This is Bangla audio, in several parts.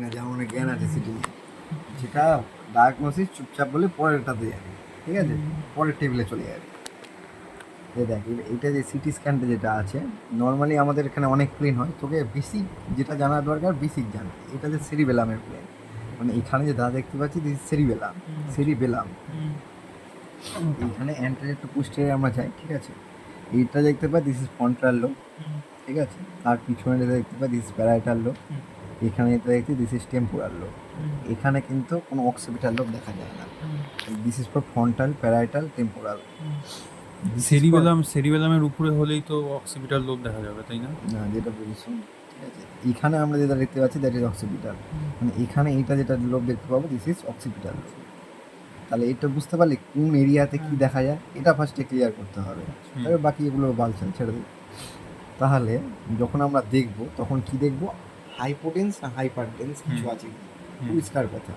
কিনা, যেমন অনেক জ্ঞান আছে সিটি নিয়ে, যেটা ডায়াগনোসিস চুপচাপ বলে পরেরটাতে যাবে, ঠিক আছে, পরের টেবিলে চলে যাবে। দেখ এইটা যে সিটি স্ক্যানটা যেটা আছে, নর্মালি আমাদের এখানে অনেক প্লেন হয়, তোকে বেসিক যেটা জানার দরকার বেসিক জান। এটা যে সেরিবেলামের প্লেন, মানে এখানে যে দাদা দেখতে পাচ্ছি দিস সেরিবেলাম, সেরিবেলাম। এইখানে অ্যান্টেরিয়র টু পোস্টেরিয়র আমরা যাই, ঠিক আছে। এইটা দেখতে পাই দিস ইজ ফ্রন্টাল লোব, ঠিক আছে। তার পিছনে যেটা দেখতে পাই দিস ইজ প্যারাইটাল লোব। এখানে যেটা দেখছি দিস ইজ টেম্পোরাল লোব। এখানে কিন্তু কোনো অক্সিপিটাল লোব দেখা যায় না। This is for frontal, parietal, temporal. সেরিবেলামের উপরে হলেই তো অক্সিপিটাল লোব দেখা যাবে, তাই না? না, যেটা বলছো ঠিক আছে, এখানে আমরা যেটা দেখতে পাচ্ছি দ্যাট ইজ অক্সিপিটাল, মানে এখানে এইটা যেটা লোব দেখতে পাবো দিস ইজ অক্সিপিটাল লোব। তাহলে এটা বুঝতে পারলে কোন এরিয়াতে কি দেখা যায়, এটা ফার্স্টে ক্লিয়ার করতে হবে, তবে বাকি এগুলো বালছাল ছেড়ে দিই। তাহলে যখন আমরা দেখব তখন কি দেখব, হাইপোটেন্স না হাইপারটেন্স কিছু আছে কি, পরিষ্কার কথা।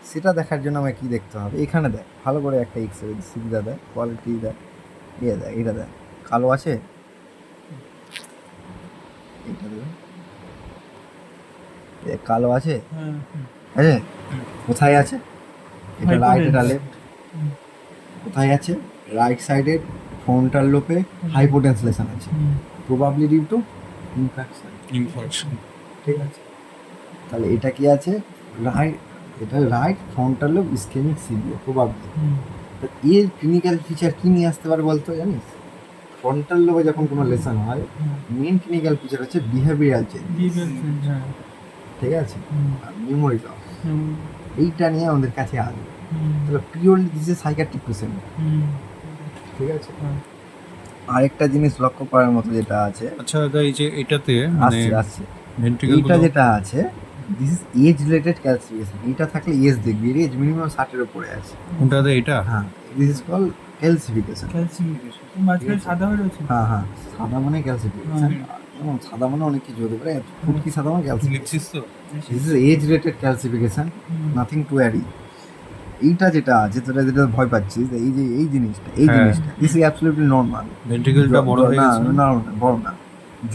সেটা দেখার জন্য আমাকে কি দেখতে হবে, এখানে দেখ ভালো করে একটা এক্স রে সুবিধা দেয়, কোয়ালিটি দেয়, দেয় এটা দেয়, কালো আছে, এটা দেবে, কালো আছে, আছে কোথায় আছে, এটা রাইট এটা লেফট, কোথায় আছে, রাইট সাইডের ফ্রন্টাল লোপে হাইপোটেন্সলেশন আছে, প্রবাবলি ডিউ টু ইনফেকশন, ঠিক আছে। তাহলে এটা কি আছে, রাইট, এটা right frontal lobe ischemic সিভিও probably. তো এর ক্লিনিক্যাল ফিচার কি নিয়ে আসতে পারে বলতো জানিস? ফ্রন্টাল লোবে যখন কোনো লেসন হয়, মেন ক্লিনিক্যাল ফিচার হচ্ছে বিহেভিয়ারাল চেঞ্জ, ঠিক আছে, আর মেমোরি লস, এইটা নিয়ে আমাদের কাছে আসবে। তাহলে purely this is psychiatric patient, ঠিক আছে। আরেকটা জিনিস লক্ষ্য করার মতো যেটা আছে, আচ্ছা দাদা, এই যে এটাতে মানে আসছে এইটা যেটা আছে this is age related calcification. এটা থাকলে এজ দেখবি, এর এজ মিনিমাম 60-এর উপরে আছে। কোনটাতে এটা? হ্যাঁ, দিস ইজ কল ক্যালসিফিকেশন। মাঝখানে সাদা হয়ে রয়েছে। হ্যাঁ হ্যাঁ, সাদা মানে ক্যালসিফিকেশন, এবং সাদা মানে অনেক কিছু হতে পারে, ফুটকি সাদা মানে ক্যালসিফিকেশন। লিখছিস তো? This is age related calcification, nothing to worry. এইটা যেটা আছে তোরা যেটা ভয় পাচ্ছিস, এই যে এই জিনিসটা দিস ইজ অ্যাবসলিউটলি নরমাল। ভেন্ট্রিকলটা বড় হয়ে গেছে না, বড় না।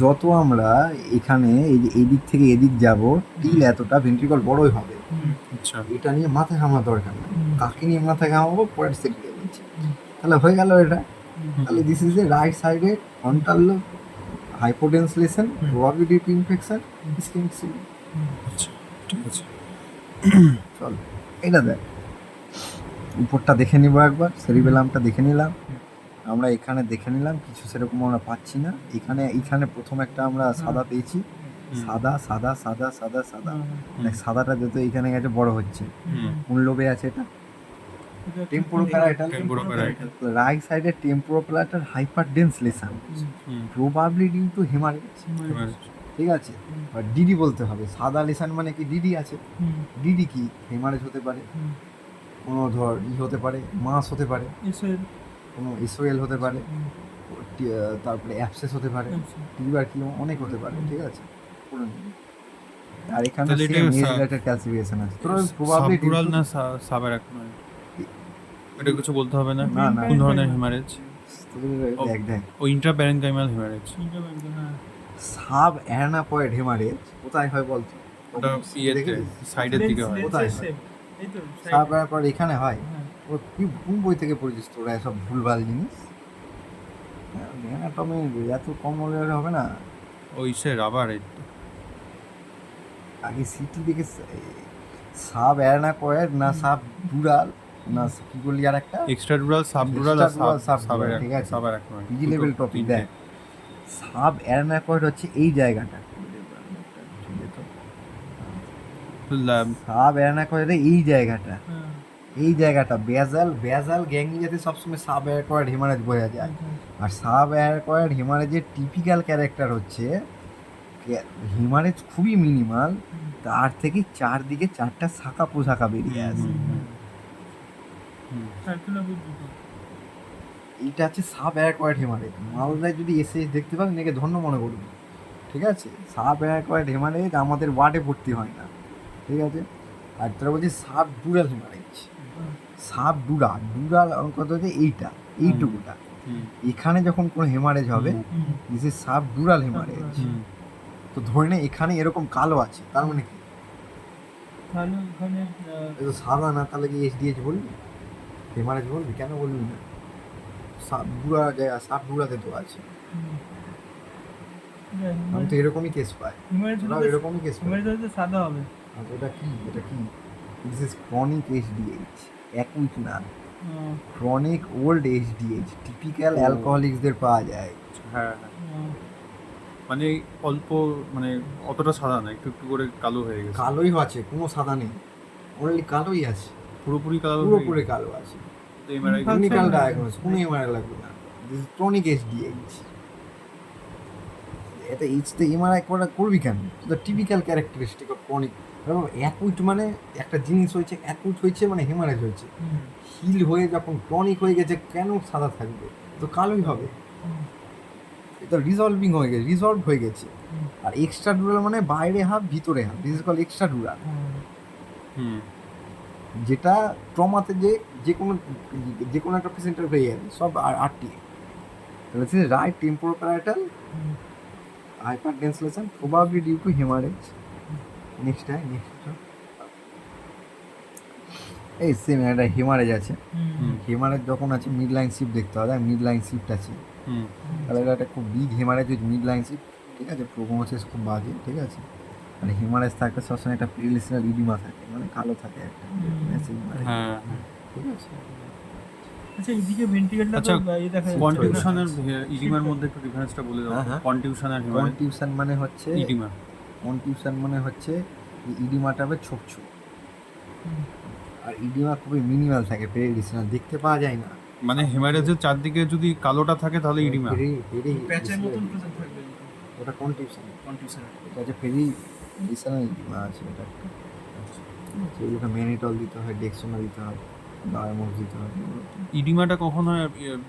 যত আমরা এখানে এই যে এদিক থেকে এদিক যাব টিল এতটা ভেন্ট্রিকল বড়ই হবে। আচ্ছা, এটা নিয়ে মাথা ঘামানোর দরকার নেই, কাকে নিয়ে মাথা ঘামাবো পরের সেক্টরে বলছি। তাহলে হয়ে গেল এটা। তাহলে দিস ইজ এ রাইট সাইডে frontal lobe, hypodense lesion, probability to infection, ischemic CVA. আচ্ছা, ঠিক আছে। চল এটা দেখ, উপরটা দেখে নিব একবার, সেরিবেলামটা দেখে নিলাম আমরা, এখানে দেখে নিলাম কিছু সেরকম আমরা পাচ্ছি না। এখানে প্রথম একটা আমরা সাদা পেয়েছি, সাদা সাদা সাদা সাদা সাদা, সাদাটা যত এখানে গেছে বড় হচ্ছে। কোন লোবে আছে এটা? টেম্পোরোপ্যারাইটাল। রাইট সাইডে temporoparietal hyperdense lesion, probably due to hemorrhage, ঠিক আছে। বাট ডিডি বলতে হবে, সাদা লেশন মানে কি ডিডি আছে, ডিডি কি হেমারেজ হতে পারে, কোনো ধর হতে পারে, মাস হতে পারে, কোনো এসওএল হতে পারে, তারপরে অ্যাবসেস হতে পারে, টিউবার কি অনেক হতে পারে, ঠিক আছে। আর এখানে সেম এজ রিলেটেড ক্যালসিফিকেশন আছে, তোর প্রবাবলি সাবডুরাল না সাবঅ্যারাকনয়েড? এটা কিছু বলতে হবে না? না না, কোন ধরনের হেমারেজ? দেখ দেখ, ও ইন্ট্রাপ্যারেনকাইমাল হেমারেজ। সাব অ্যানাপয়েড হেমারেজ কোথায় হয় বলতো? ওটা ইয়েতে সাইডের দিকে হয়। কোথায় হয়? সাব অ্যানাপয়েড এখানে হয়। ও কি কোন বই থেকে পড়েছিস তোরা এসব ভুলভাল জিনিস? অ্যানাটমি এত কম হলে হবে না। ওই সে রাবার। আগে সিটি দেখে সাব অ্যানাপয়েড না সাব ডুরাল না কি বললি আর একটা এক্সট্রাডুরাল, সাবডুরাল আর সাবডুরাল, ঠিক আছে। পিজি লেভেল টপিক দেখ, সাব অ্যানাপয়েড হচ্ছে এই জায়গাটা, সাব অ্যানাপয়েড এই জায়গাটা, এই জায়গাটা বেজাল গ্যাংলিয়াতে সবসময় সাব অ্যানাপয়েড হেমারেজ বোঝা যায়। আর সাব অ্যানাপয়েড হেমারেজের টিপিক্যাল ক্যারেক্টার হচ্ছে হেমারেজ খুবই মিনিমাল, তার থেকে চারদিকে চারটা শাখা পোশাখা বেরিয়ে আসে। এইটা হচ্ছে সাব অ্যানাপয়েড হেমারেজ। মালদায় যদি এসে দেখতে পান নাকি ধন্য মনে করবে, ঠিক আছে। সাব অ্যানাপয়েড হেমারেজ আমাদের ওয়ার্ডে ভর্তি হয় না, ঠিক আছে। আর তোরা বলছি সাব ডুরাল হেমারেজ, সাব ডুরাল কত হচ্ছে এইটা, এইটুকুটা। এখানে যখন কোনো হেমারেজ হবে দিস ইজ সাব ডুরাল হেমারেজ। তো ধরে নে এখানে এরকম কালো আছে, তার মানে কি তাহলে ওখানে এই তো সাদা না, তাহলে কি এইচডিএইচ বলবি? হেমারেজ বলবি? কেন বলবি না? বুড়া জায়গা, সাপ বুড়াতে তো আছে। আমি তো এরকমই কেস পাই, ওরাও এরকমই কেস পাই। সাদা হবে। আর এটা কি, এটা কি? দিস ইজ ক্রনিক এইচডিএইচ, অ্যাকুইট না, ক্রনিক ওল্ড এইচডিএইচ, টিপিক্যাল ও। অ্যালকোহলিক্সদের পাওয়া যায়। হ্যাঁ হ্যাঁ, মানে অল্প, মানে অতটা সাদা না, একটু একটু করে কালো হয়ে গেছে। কালোই আছে, কোনো সাদা নেই, অনলি কালোই আছে, পুরোপুরি কালো হয়ে পুরোপুরি গেছে। কালো আছে। তো MRI Infection ক্লিনিক্যাল আছে। ডায়াগনোস, কোনো এমআরআই লাগবে না। This is chronic HDH. এটা এইচ তো এমআরআই করবি কেন? The typical characteristic of chronic. Acute মানে একটা জিনিস হয়েছে, অ্যাকুইট হয়েছে মানে হেমারেজ হয়েছে। হিল হয়ে যখন ক্রনিক হয়ে গেছে, কেন সাদা থাকবে? তো কালোই হবে। এটা রিজলভিং হয়ে গেছে, রিজলভ হয়ে গেছে। আর এক্সট্রা ডুরাল মানে বাইরে হাফ ভিতরে half, this is call extradural. Hmm. যেটা ট্রমাতে যে কোনো একটা পেশেন্টের হয়ে যাবে, সব আরটিএ। তাহলে right temporoparietal hypertension probably due to hemorrhage. Next. এই সেম একটা হেমারেজ আছে, হেমারেজ যখন আছে মিড লাইন শিফট দেখতে হবে, মিড লাইন শিফট আছে, হুম। তাহলে এটা একটা খুব big haemorrhage with mid line shift, ঠিক আছে, প্রোগনোসিস খুব বাজে, ঠিক আছে। মানে হেমারেজ থাকতে সবসময় একটা প্রিলিসিনাল ইডিমা থাকে, মানে কালো থাকে একটা ম্যাসিভ হেমারেজ, হ্যাঁ। ঠিক আছে। আচ্ছা এইদিকে ভেন্টিকেলটা আচ্ছা, তো এই দেখা যাচ্ছে। কনটিউশন আর ইডিমার মধ্যে একটু ডিফারেন্সটা বলে দাও। হ্যাঁ, হ্যাঁ। কনটিউশন আর হেমারেজ। কনটিউশন মানে হচ্ছে ইডিমা। কনটিউশন মানে হচ্ছে ইডিমাটা হবে ছোপ ছোপ, আর ইডিমা খুবই মিনিমাল থাকে, প্রেডিশনাল, দেখতে পাওয়া যায় না। মানে হেমারেজের চারদিকে যদি কালোটা থাকে তাহলে ইডিমা। প্যাচের মতন প্রেজেন্ট থাকবে ওটা কনটিউশন, কনটিউশন। এটা হচ্ছে ফেরি ডিশনাল ইডিমা আছে, এটা একটা। সেগুলোকে ম্যানিটল দিতে হয়, ডেক্সোনা দিতে হয়, ডায়ামোস দিতে হয়। ইডিমাটা কখন হয়,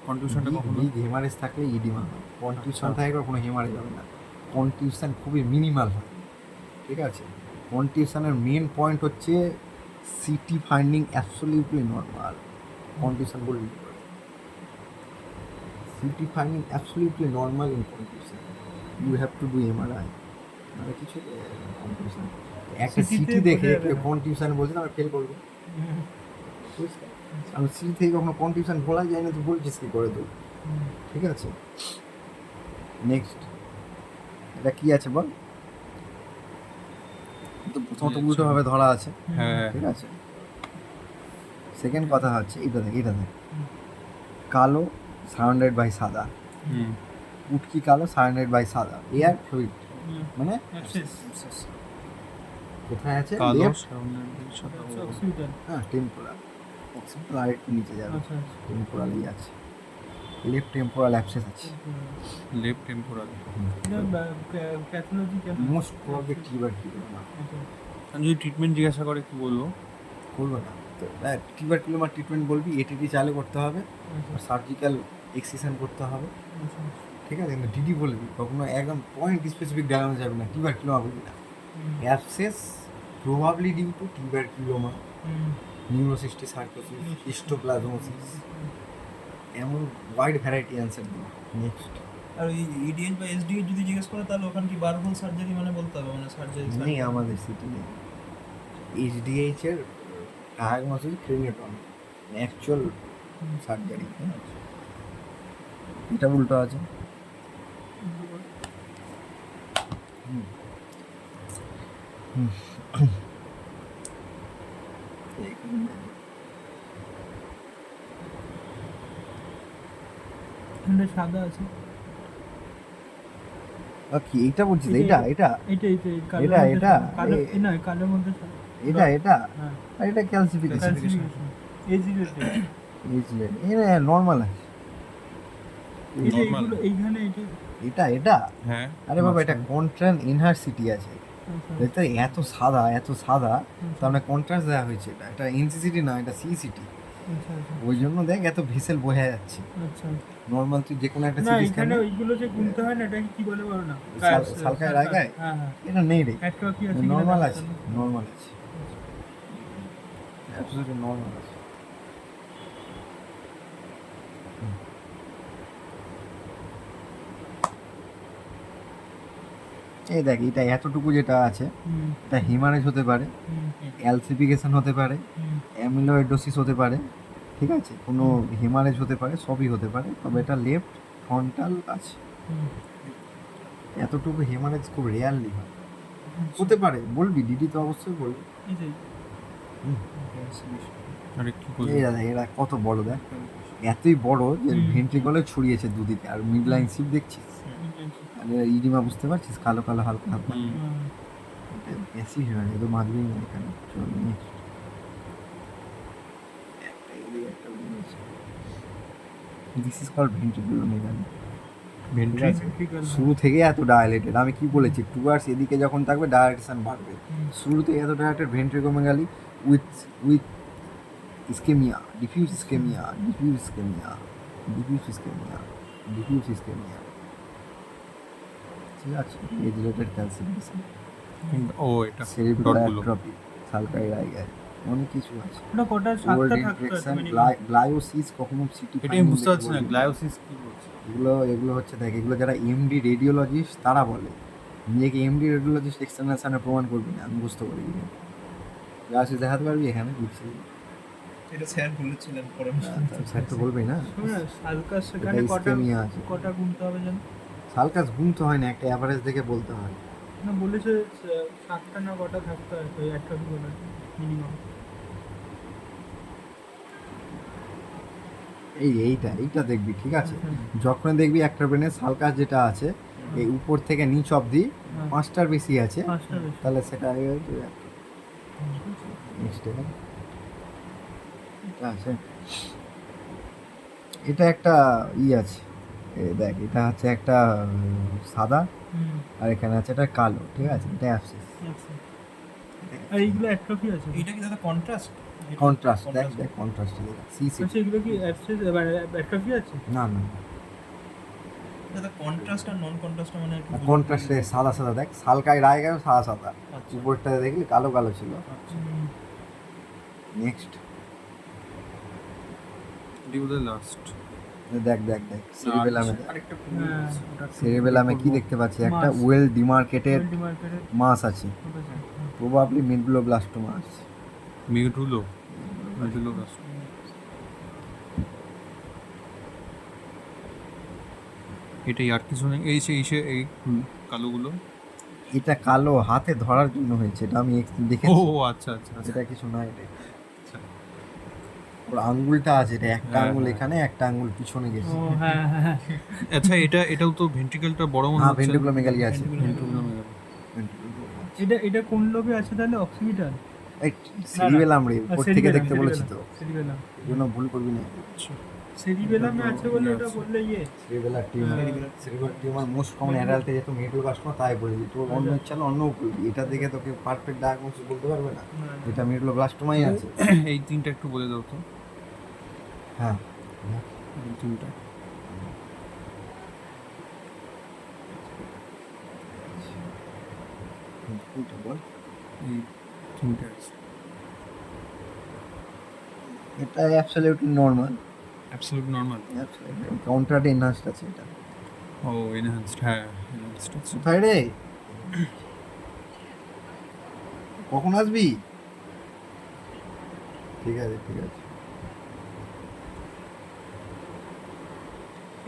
কনটিউশনটা কখন হয়? বিগ হেমারেজ থাকলে ইডিমা হয়, কনটিউশন আচ্ছা। থাকলে কোনো হেমারেজ হবে না। কনটিউশন খুবই মিনিমাল হয়, ঠিক আছে। কনটিউশনের মেন পয়েন্ট হচ্ছে CT finding absolutely normal. Contusion বলবি, CT finding absolutely normal in contusion, you have to do MRI, মানে কিছু কনটিউশন। একটা CT তে সিটি দেখে বোঝা যাবে কেউ না। কনটিউশন বলছে না, ফেল করবে। বুঝতে? আমি সিটি থেকে কখনো কনটিউশন বলা যায় না, তুই বলছিস কি করে তুই, ঠিক আছে। নেক্সট, এটা কি আছে বল? তো প্রথমত উল্টোভাবে ধরা আছে, হ্যাঁ। ঠিক আছে। সেকেন্ড কথা হচ্ছে এটা দেখ, এটা দেখ, কালো সারাউন্ডেড বাই সাদা, হুম। উটকি কালো সারাউন্ডেড বাই সাদা, এয়ার ফ্লুইড, মানে কোথায় আছে? কালো লেফট, অক্সিজেন। হ্যাঁ টেম্পোরাল, অক্সিপিটাল আর একটু নিচে যাবে, আচ্ছা টেম্পোরালই আছে, লেফট টেম্পোরাল অ্যাবসেস আছে। Left temporal. এটা প্যাথোলজি কেন? Most probably tuberculoma. আমি যদি ট্রিটমেন্ট জিজ্ঞাসা করে কি বলবো? করবো না তো, টিউবারকিউলোমা ট্রিটমেন্ট বলবি, এটিটি চালু করতে হবে, সার্জিক্যাল এক্সিশন করতে হবে, ঠিক আছে। কিন্তু ডিডি বলবি, কখনো একদম পয়েন্ট স্পেসিফিক ডায়াগনোজ যাবে না, টিউবারকিউলোমা বলবি না। Abscess probably due to tuberculoma, neurocysticercosis, histoplasmosis, এমন ওয়াইড ভ্যারাইটি অ্যান্সার দিই। নেক্সট, আর ওই ইডিএইচ বা এসডিএইচ যদি জিজ্ঞেস করে তাহলে ওখানে কি বারহোল সার্জারি মানে বলতে হবে, মানে সার্জারি নেই আমাদের সিটি নেই। এইচডিএইচ এর ডায়াগনোসিস ক্রিনেটমি, অ্যাকচুয়াল সার্জারি, এটা উল্টো আছে। এখানে সাদা আছে। কি এটা বলছিস? এটা এটা এইটা এইটা এটা, এটা, কালো এ- না কালোর মধ্যে সাদা। এটা এটা হ্যাঁ আর এটা ক্যালসিফিকেশন, ক্যালসিফিকেশন এজিলেটেড। এটা নর্মাল আছে। এই যে Normal. এইগুলো এইখানে এটা এটা হ্যাঁ। আরে বাবা, এটা কন্ট্রান ইনহার সিটি আছে, এটা এত সাদা, এত সাদা, তার মানে কন্ট্রাস্ট দেওয়া হয়েছে। এটা এনসিসিটি না, এটা সিসিটি, আচ্ছা আচ্ছা ওই জন্য দেখ এত ভেসেল বোঝা যাচ্ছে। আচ্ছা। নর্মাল তুই যে কোনো একটা না সিটি এখানে স্ক্যানে ওইগুলো যে গুনতে হয় না, এটা কি বলে বলো না? সালকায় রায়গায় হ্যাঁ হ্যাঁ। এটা নেই রে, একটা কি আছে? নর্মাল আছে, নর্মাল আছে, অ্যাবসলিউটলি নর্মাল আছে। এই দেখ, এটা এতটুকু যেটা আছে, এটা হিমারেজ হতে পারে, অ্যালসিফিকেশন হতে পারে, অ্যামিলোয়েডোসিস হতে পারে, ঠিক আছে, কোনো হেমারেজ হতে পারে, সবই হতে পারে, তবে এটা লেফট ফ্রন্টাল আছে। এতটুকু হেমারেজ খুব রেয়ারলি হয়, হতে পারে, বলবি দিদি তো অবশ্যই বলবি। এই যে হুম। আরে কি বলবো এরা দেখ, এরা কত বড় দেখ, এতই বড় যে ভেন্ট্রিকলে ছড়িয়েছে দুদিকে, আর মিড লাইন শিপ দেখছিস, আর এরা ইডিমা বুঝতে পারছিস, কালো কালো হালকা হালকা, বেশি হয় এত মাঝবেই না এখানে। চল next। This is called ventriculomegaly. Ventricle শুরু থেকে এত ডায়ালেটেড, আমি কি বলেছি, টুয়ার্ডস এদিকে যখন থাকবে ডায়ালেটেশন বাড়বে, শুরুতে এত dilated ventriculomegaly with ischemia, diffuse ischemia, diffuse ischemia, diffuse ischemia, diffuse ischemia, ঠিক আছে, এজ রিলেটেড ক্যালসিফিকেশন, ও এটা সেরিব্রাল ডটগুলো অ্যাট্রফি, সালকাইড আইগার, অনেক কিছু আছে। ওটা কটা ওল্ড সাতটা থাকতো ইনফেকশন, minimum। গ্লায়োসিস, কখনো সিটি, এটা আমি বুঝতে পারছি না গ্লায়োসিস কি বলছে। এগুলো হচ্ছে দেখ, এগুলো যারা এমডি রেডিওলজিস্ট তারা বলে, নিজেকে এমডি রেডিওলজিস্ট এক্সটার্নাল সামনে প্রমাণ করবি না, আমি বুঝতে পারি গ্লায়োসিস দেখাতে পারবি এখানে বুঝছি, এটা স্যার বলেছিলেন পরে স্যার তো বলবি না। সালকাস এটা সেখানে কটা ইসকেমিয়া আছে, কটা গুনতে হবে জানো? সালকাস গুনতে হয় না, একটা অ্যাভারেজ দেখে বলতে হয়। না বলেছে সাতটা না কটা থাকতে হয় ওই একটা দুটো মিনিমাম। এইটা দেখবি, ঠিক আছে, যখন দেখবি একটা ব্রেনে সালকাস যেটা আছে এই উপর থেকে নিচ অবধি হ্যাঁ। 5টার বেশি আছে, পাঁচটা বেশি। তাহলে সেটা নেক্সট এটা আছে, এটা একটা আছে, দেখ এটা হচ্ছে একটা সাদা, আর এখানে আছে একটা কালো, ঠিক আছে, এটা অ্যাবসেস। আর এইগুলো অ্যাট্রফি আছে। এটা কি দাদা কন্ট্রাস্ট? কন্ট্রাস্ট দেখ কন্ট্রাস্ট সি আচ্ছা এগুলো কি অ্যাবসেস অ্যাট্রফি আছে? না দাদা কন্ট্রাস্ট আর নন কন্ট্রাস্ট মানে একটু কন্ট্রাস্টে সাদা সাদা দেখ, সালকায় রায় গেল সাদা সাদা, আচ্ছা। উপরটা দেখলি কালো কালো ছিল। নেক্সট ডিউদের লাস্ট দেখ সেরিবেলামে, আরেকটা সেরিবেলামে কি দেখতে পাচ্ছি, একটা মাস। ওয়েল ডিমার্কেটেড ডিমার্কেটেড মাস আছে, প্রবাবলি মিডব্লোব্লাস্টোমা আছে। মিডুলো লাস্ট এটাই আর কিছু নেই, এই কালোগুলো। এটা কালো হাতে ধরার জন্য হয়েছে, এটা আমি ও দেখেছি, আচ্ছা আচ্ছা আচ্ছা এটা কিছু না, এটা আচ্ছা। ওর আঙ্গুলটা আছে, এটা একটা হ্যাঁ, আঙ্গুল হ্যাঁ। এখানে, একটা আঙ্গুল পিছনে গেছে। ও হ্যাঁ হ্যাঁ আচ্ছা এটাও তো ভেন্ট্রিকলটা বড় মনে হ্যাঁ হচ্ছে। ভেন্ট্রিকুলোমেগালি আছে, এটা কোন লোবে আছে তাহলে? অক্সিপিটাল? এই সেরিবেলাম রে, উপর থেকে সেরিবেলাম, দেখতে বলেছি তো, সেরিবেলাম এই জন্য ভুল করবি না। সেরিবেলামে আছে বলে ওটা বললে ইয়ে সেরিবেলার টিউমার মোস্ট কমন অ্যাডাল্টে যেহেতু মিডব্লোব্লাস্টোমা তাই বলবি, তোর অন্য ইচ্ছা হলে অন্যও করবি, এটা দেখে তোকে পারফেক্ট ডায়াগনোসিস বলতে পারবে না এটা মিডব্লোব্লাস্টোমাই আছে। এই তিনটা একটু বলে দাও তো, হ্যাঁ এই তিনটা। কোনটা বল, এই তিনটা আছে এটা অ্যাবসলিউটলি নরমাল, অ্যাবসলিউট নরমাল। কাউন্টারটা এনহান্সড আছে এটা। ও এনহ্যান্সড, হ্যাঁ এনহ্যান্সড আছে। কোথায় রে, কখন আসবি? ঠিক আছে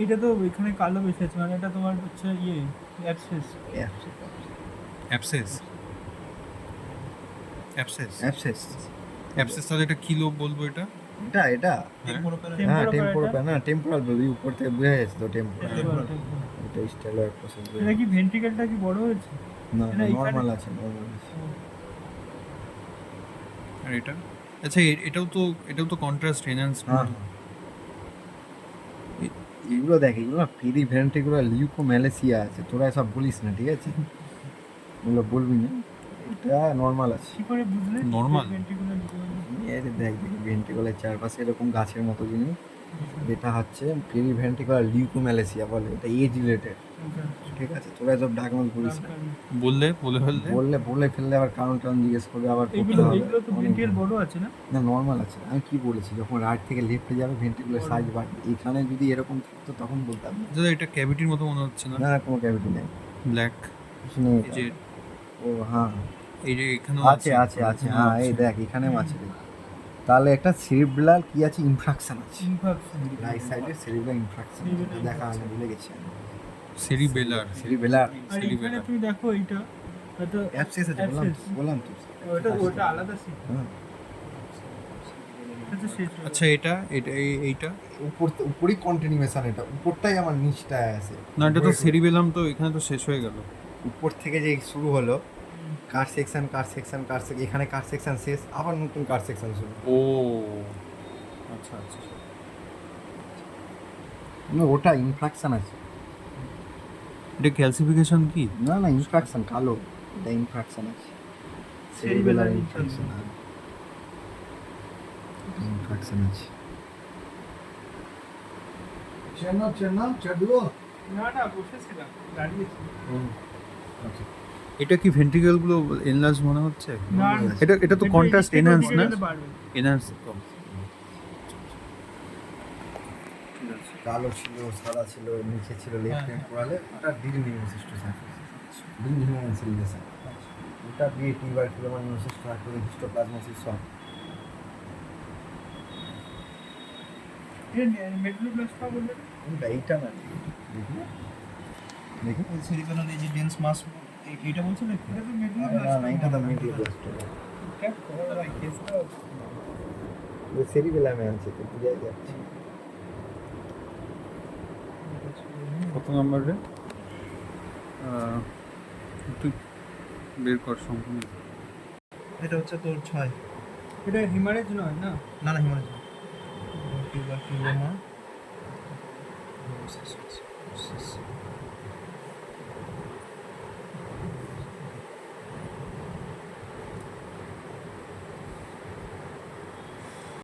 এটা তো এখানে কালো বেশি আছে, মানে এটা তোমার হচ্ছে ইয়ে abscess. Abscess abscess abscess abscess তাহলে এটা কি লোব বলবো এটা? এটা হ্যাঁ হ্যাঁ টেম্পোরাল না, টেম্পোরাল বলবি, উপর থেকে বোঝা যাচ্ছে তো টেম্পোরাল, এটা স্টেলয়েড প্রসেস। এটা কি ভেন্ট্রিকেলটা কি বড় হয়েছে? না এটা এখানে- নরমাল আছে নরমাল আছে। আর এটা আচ্ছা এটাও তো কন্ট্রাস্ট এনহ্যান্সড। হ্যাঁ এগুলো দেখ, এগুলো না ফেরি ভেন্ট্রিকুলার লিউকোম্যালেসিয়া আছে, তোরা সব বলিস না, ঠিক আছে, এগুলো বলবি না, এটা নরমাল আছে। কি করে বুঝলে Normal? ভেন্ট্রিকুলার এই যে দেখ ভেন্ট্রিকুলার চারপাশে এরকম গাছের মতো জিনিস, এটা হচ্ছে পেরি ভেন্ট্রিকুলার লিউকোম্যালেসিয়া বলে, এটা এজ রিলেটেড, ঠিক আছে, তোরা সব ডায়াগনোস বলিস না, বলে ফেললে বলে ফেললে আবার কারণ জিজ্ঞেস করবে, আবার করতে এগুলো হবে। এগুলো তো ভেন্ট্রিকেল বড় আছে না? না নর্মাল আছে, আমি কি বলেছি, যখন রাইট থেকে লেফটে যাবে ভেন্ট্রিকুলার সাইজ বাড়বে, এখানে যদি এরকম থাকতো তখন বলতাম না। দাদা এটা ক্যাভিটির মতো মনে হচ্ছে না? না কোনো ক্যাভিটি নেই, ব্ল্যাক কিছু নেই এই যে ও হ্যাঁ এই যে এখানেও আছে আছে আছে, হ্যাঁ এই দেখ এখানেও আছে দেখ। তাহলে একটা সেরিব্রাল কি আছে, ইনফ্রাকশন আছে ইনফ্রাকশন রাইট সাইডে, সেরিব্রাল ইনফ্রাকশন দেখা আমি ভুলে গেছি আমি। সেরিবেলার। সেরিবেলার আর এখানে তুমি দেখো এইটা এটা অ্যাবসেস আছে, বললাম তো ওটা আলাদা সিট হ্যাঁ। এটা শেষ আচ্ছা এটা এটা এইটা উপরই কন্টিনিউয়েশন, এটা উপরটাই আমার নিচটায় আছে। না, এটা তো সেরিবেলাম, তো এখানে তো শেষ হয়ে গেল। উপর থেকে যে শুরু হলো কার সেকশন কার সেকশন কার সেকশন, এখানে কার সেকশন শেষ, আবার নতুন কার সেকশন শুরু। ও আচ্ছা আচ্ছা। না ওটা ইনফ্রাকশন আছে। এটা ক্যালসিফিকেশন কি? না না ইনফ্রাকশন কালো, এটা ইনফ্রাকশন আছে, সেরিবেলার ইনফ্রাকশন ইনফ্রাকশন আছে। না না বসেছিলাম দাঁড়িয়েছি এটা কি ভেন্ট্রিকেল গুলো এনলার্জ মনে হচ্ছে? না এটা এটা তো কন্ট্রাস্ট এনহ্যান্স না? বাড়বে এনহ্যান্স তো। কালো ছিল, সাদা ছিল, নিচে ছিল লেফট হ্যান্ড করালে ওটা ডিল নিউসিস্টো সার্ফেস, ডিল হিউম্যান সিলিয়েশন, ওটা দিয়ে টিউবার কিলোমান নিউসিস্টো সার্ফেস, হিস্টোপ্লাজমোসিস সব। মেডুলোপ্লাস্টা বললে কোনটা এইটা না দেখি দেখি সেরিবেলার এই যে ডেন্স মাস এইটা বলছো না এটা তো না না এটা তো মেডুলোপ্লাস্টো, क्या कर रहा है कैसा वो সেরিবেলামে আছে তো বুঝা যাচ্ছে। কত নম্বরে তুই বের কর সম্পূর্ণ। এটা হচ্ছে তোর 6 এটা হিমালয়ের নয় না না না হিমালয় টিউবার টিউবার না